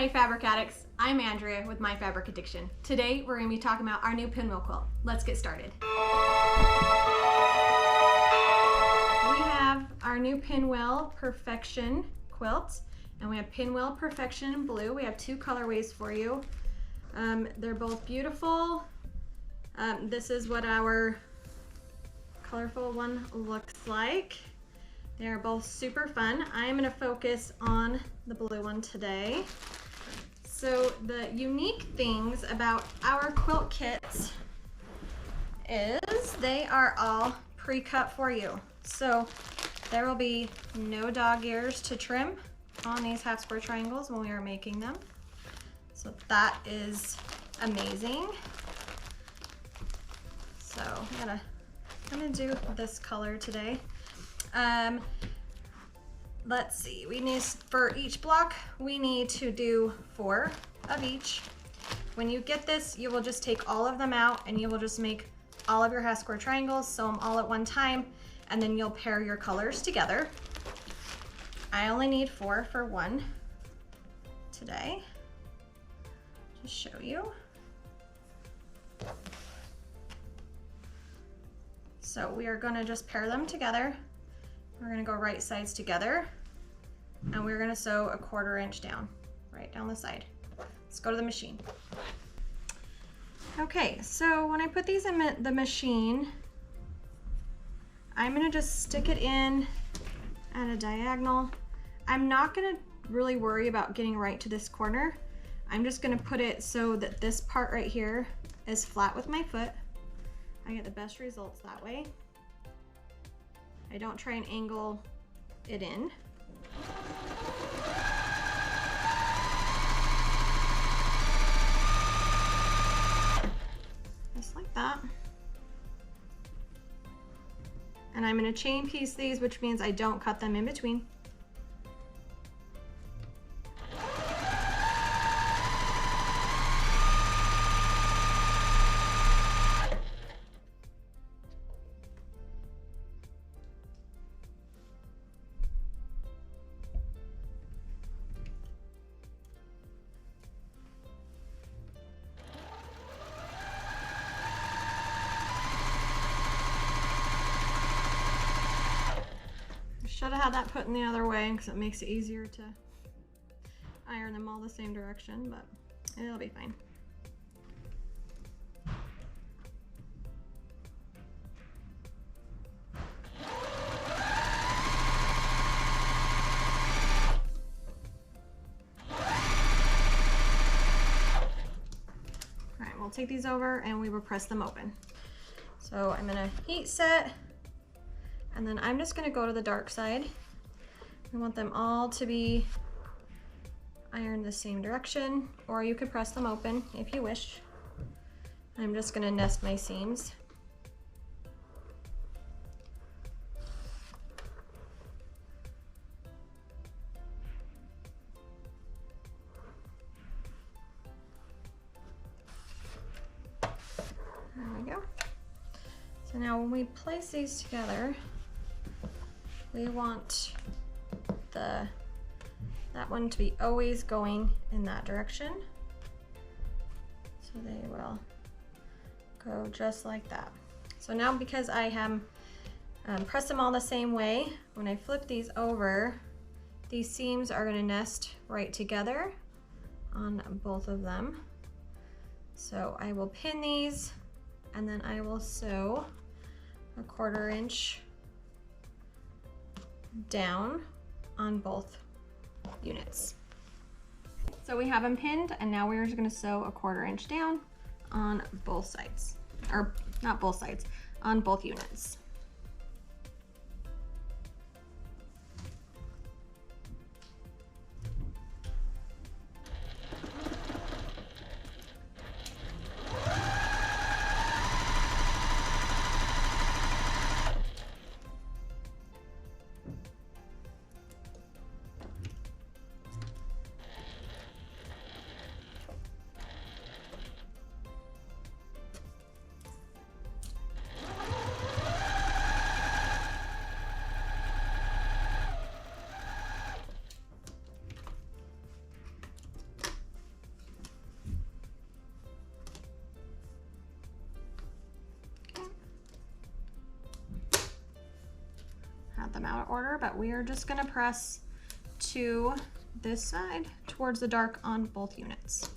Hi Fabric Addicts, I'm Andrea with My Fabric Addiction. Today we're going to be talking about our new pinwheel quilt. Let's get started. We have our new Pinwheel Perfection quilt, and we have Pinwheel Perfection Blue. We have two colorways for you. They're both beautiful. This is what our colorful one looks like. They're both super fun. I'm going to focus on the blue one today. So the unique things about our quilt kits is they are all pre-cut for you. So there will be no dog ears to trim on these half square triangles when we are making them. So that is amazing. So I'm gonna do this color today. Let's see, we need, for each block, we need to do 4 of each. When you get this, you will just take all of them out and you will just make all of your half square triangles, sew them all at one time, and then you'll pair your colors together. I only need 4 for one today. Just show you. So we are gonna just pair them together. We're gonna go right sides together, and we're gonna sew a 1/4 inch down, right down the side. Let's go to the machine. Okay, so when I put these in the machine, I'm gonna just stick it in at a diagonal. I'm not gonna really worry about getting right to this corner. I'm just gonna put it so that this part right here is flat with my foot. I get the best results that way. I don't try and angle it in. Just like that. And I'm going to chain piece these, which means I don't cut them in between. Should have had that put in the other way because it makes it easier to iron them all the same direction, but it'll be fine. All right, we'll take these over and we will press them open. So I'm gonna heat set. And then I'm just gonna go to the dark side. I want them all to be ironed the same direction, or you could press them open if you wish. I'm just gonna nest my seams. There we go. So now when we place these together, we want that one to be always going in that direction. So they will go just like that. So now because I have pressed them all the same way, when I flip these over, these seams are going to nest right together on both of them. So I will pin these and then I will sew a 1/4 inch down on both units. So we have them pinned, and now we're just going to sew a 1/4 inch down on both sides, or not both sides, on both units. out of order, but we are just gonna press to this side towards the dark on both units.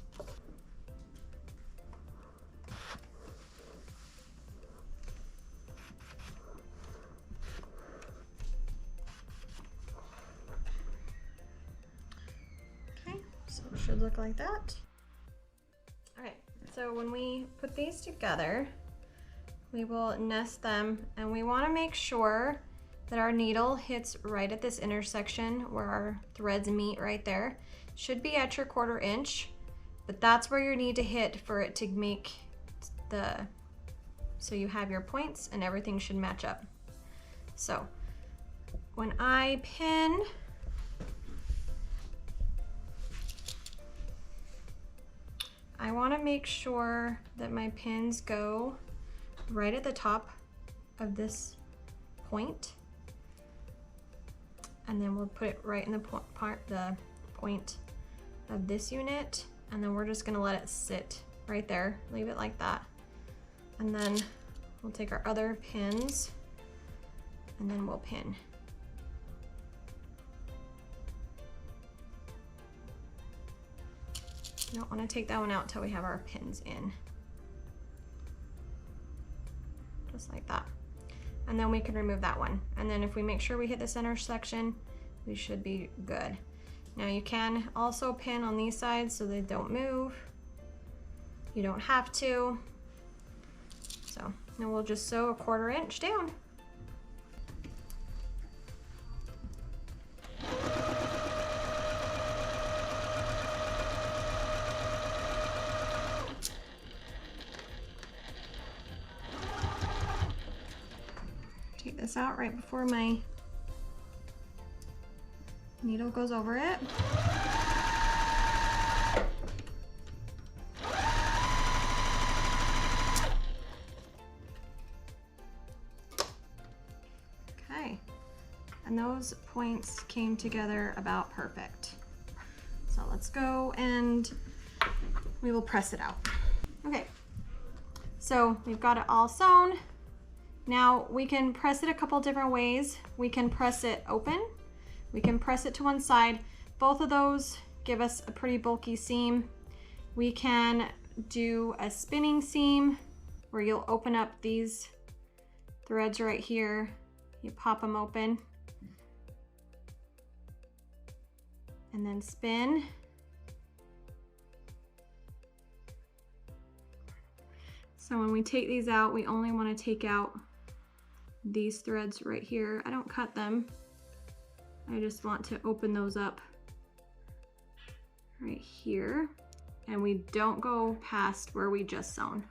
Okay, so it should look like that. All right, so when we put these together, we will nest them, and we want to make sure that our needle hits right at this intersection where our threads meet right there. Should be at your 1/4 inch, but that's where you need to hit for it to make so you have your points and everything should match up. So when I pin, I want to make sure that my pins go right at the top of this point, and then we'll put it right in the point of this unit, and then we're just gonna let it sit right there, leave it like that, and then we'll take our other pins and then we'll pin. You don't want to take that one out till we have our pins in. Just like that. And then we can remove that one. And then if we make sure we hit this intersection, we should be good. Now you can also pin on these sides so they don't move. You don't have to. So now we'll just sew a 1/4 inch down. Take this out right before my needle goes over it. Okay, and those points came together about perfect. So let's go and we will press it out. Okay, so we've got it all sewn. Now we can press it a couple different ways. We can press it open. We can press it to one side. Both of those give us a pretty bulky seam. We can do a spinning seam where you'll open up these threads right here. You pop them open and then spin. So when we take these out, we only want to take out these threads right here. I don't cut them. I just want to open those up right here. And we don't go past where we just sewn.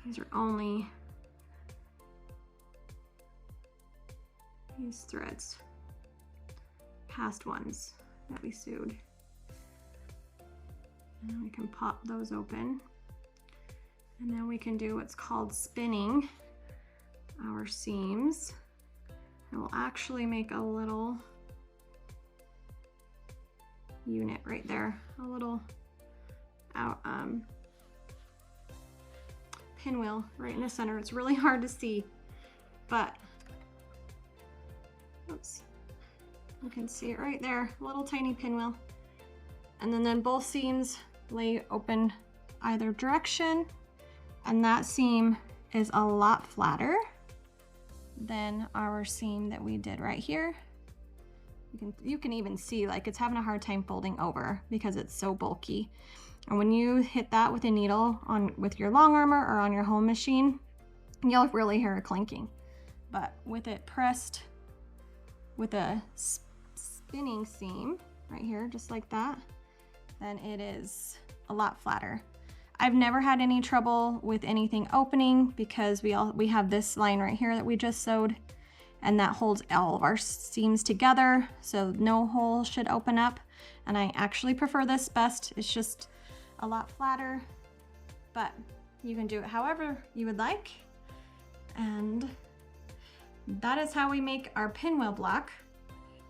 These are only these threads, past ones that we sewed. And we can pop those open. And then we can do what's called spinning our seams. And we'll actually make a little unit right there, a little pinwheel right in the center. It's really hard to see, but oops, you can see it right there, a little tiny pinwheel. And then both seams lay open either direction, and that seam is a lot flatter than our seam that we did right here. You can even see like it's having a hard time folding over because it's so bulky. And when you hit that with a needle with your long armor or on your home machine, you'll really hear it clinking. But with it pressed with a spinning seam right here, just like that, then it is a lot flatter. I've never had any trouble with anything opening because we have this line right here that we just sewed, and that holds all of our seams together, so no hole should open up. And I actually prefer this best. It's just a lot flatter, but you can do it however you would like. And that is how we make our pinwheel block.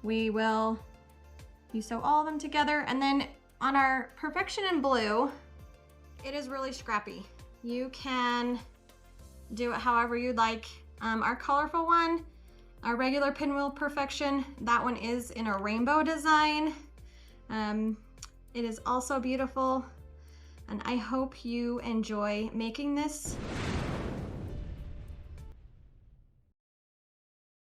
You sew all of them together, and then on our Perfection in Blue, it is really scrappy. You can do it however you'd like. Our colorful one, our regular Pinwheel Perfection, that one is in a rainbow design. It is also beautiful, and I hope you enjoy making this